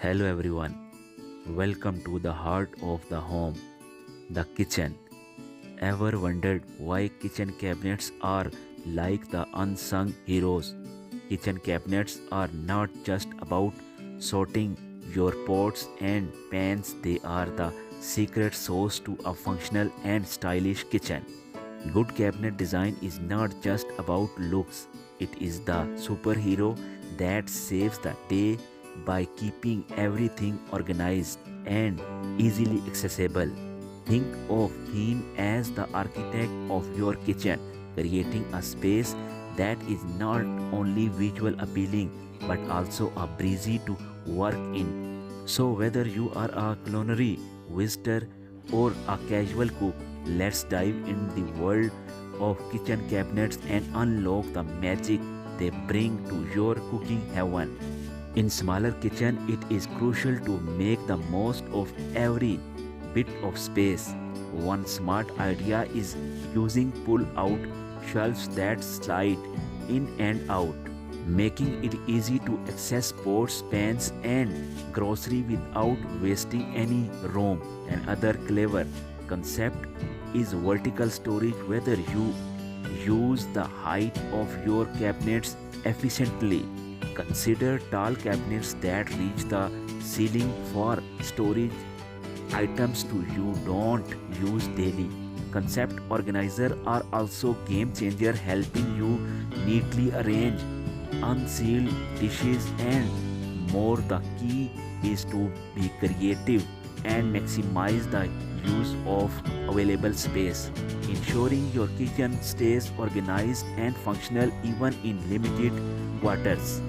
Hello everyone, welcome to the heart of the home, the kitchen. Ever wondered why kitchen cabinets are like the unsung heroes? Kitchen cabinets are not just about sorting your pots and pans, they are the secret sauce to a functional and stylish kitchen. Good cabinet design is not just about looks, it is the superhero that saves the day by keeping everything organized and easily accessible. Think of him as the architect of your kitchen, creating a space that is not only visual appealing but also a breezy to work in. So, whether you are a culinary visitor or a casual cook, let's dive in the world of kitchen cabinets and unlock the magic they bring to your cooking heaven. In smaller kitchen, it is crucial to make the most of every bit of space. One smart idea is using pull-out shelves that slide in and out, making it easy to access pots, pans, and grocery without wasting any room. Another clever concept is vertical storage. Whether you use the height of your cabinets efficiently, consider tall cabinets that reach the ceiling for storage items to you don't use daily. Concept organizer are also game changer, helping you neatly arrange unsealed dishes and more. The key is to be creative and maximize the use of available space, ensuring your kitchen stays organized and functional even in limited quarters.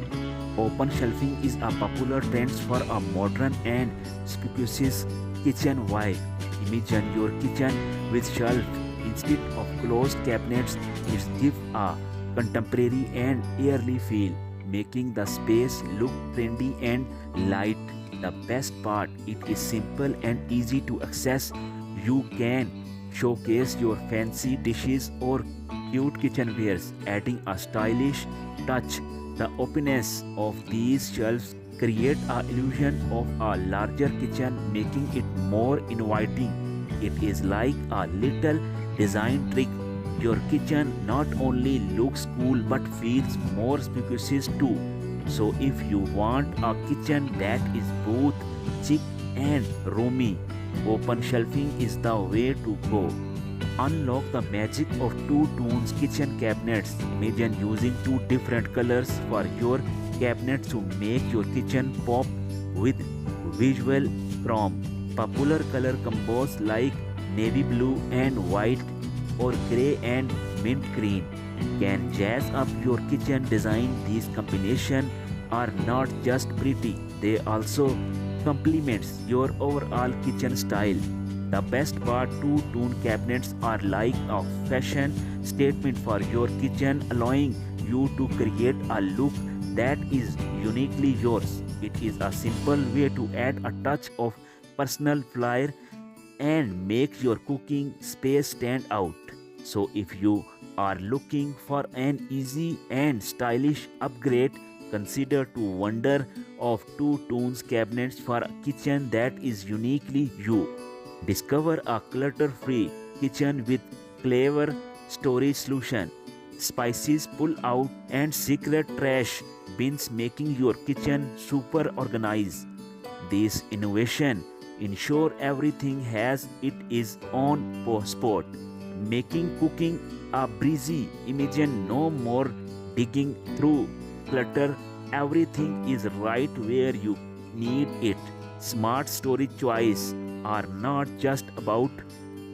Open shelving is a popular trend for a modern and spacious kitchen vibe. Imagine your kitchen with shelves instead of closed cabinets. It gives a contemporary and airy feel, making the space look trendy and light. The best part, it is simple and easy to access. You can showcase your fancy dishes or cute kitchenwares, adding a stylish touch. The openness of these shelves create an illusion of a larger kitchen, making it more inviting. It is like a little design trick. Your kitchen not only looks cool but feels more spacious too. So if you want a kitchen that is both chic and roomy, open shelving is the way to go. Unlock the magic of two tones kitchen cabinets. Imagine using two different colors for your cabinets to make your kitchen pop with visual chrome. Popular color combos like navy blue and white or gray and mint green can jazz up your kitchen design. These combinations are not just pretty, they also complements your overall kitchen style. The best part, two-tone cabinets are like a fashion statement for your kitchen, allowing you to create a look that is uniquely yours. It is a simple way to add a touch of personal flair and make your cooking space stand out. So if you are looking for an easy and stylish upgrade, consider to wonder of two tones cabinets for a kitchen that is uniquely you. Discover a clutter-free kitchen with clever storage solution, spices pull out and secret trash bins, making your kitchen super organized. This innovation ensure everything has its own spot, making cooking a breezy. Imagine no more digging through clutter. Everything is right where you need it. Smart storage choice are not just about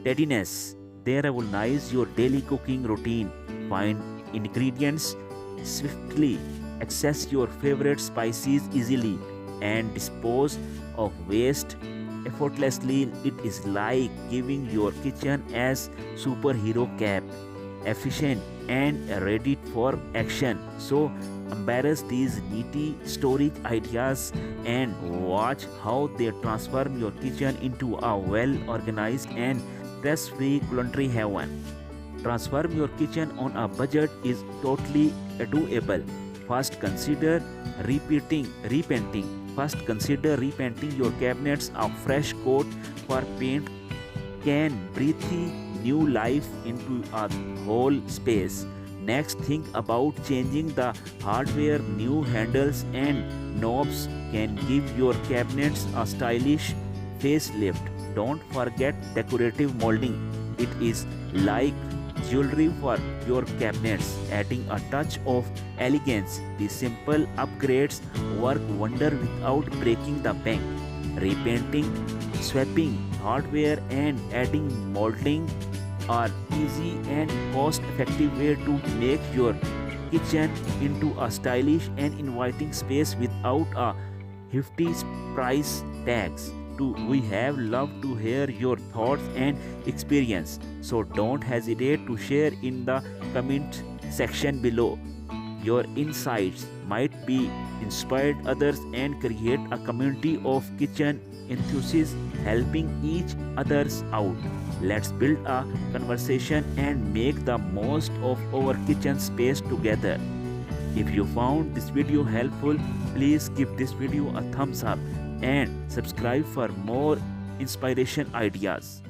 steadiness, they revolutionize your daily cooking routine. Find ingredients swiftly, access your favorite spices easily, and dispose of waste effortlessly. It is like giving your kitchen as superhero cap, efficient and ready for action. So embrace these nifty storage ideas and watch how they transform your kitchen into a well-organized and stress-free culinary heaven. Transform your kitchen on a budget is totally doable. First consider repainting. First consider repainting your cabinets. A fresh coat for paint can breathe new life into a whole space. Next, think about changing the hardware. New handles and knobs can give your cabinets a stylish facelift. Don't forget decorative molding. It is like jewelry for your cabinets, adding a touch of elegance. These simple upgrades work wonder without breaking the bank. Repainting, swapping hardware, and adding molding are easy and cost-effective way to make your kitchen into a stylish and inviting space without a hefty price tags. We have loved to hear your thoughts and experience. So don't hesitate to share in the comment section below. Your insights might be inspired others and create a community of kitchen enthusiasts helping each others out. Let's build a conversation and make the most of our kitchen space together. If you found this video helpful, please give this video a thumbs up and subscribe for more inspiration ideas.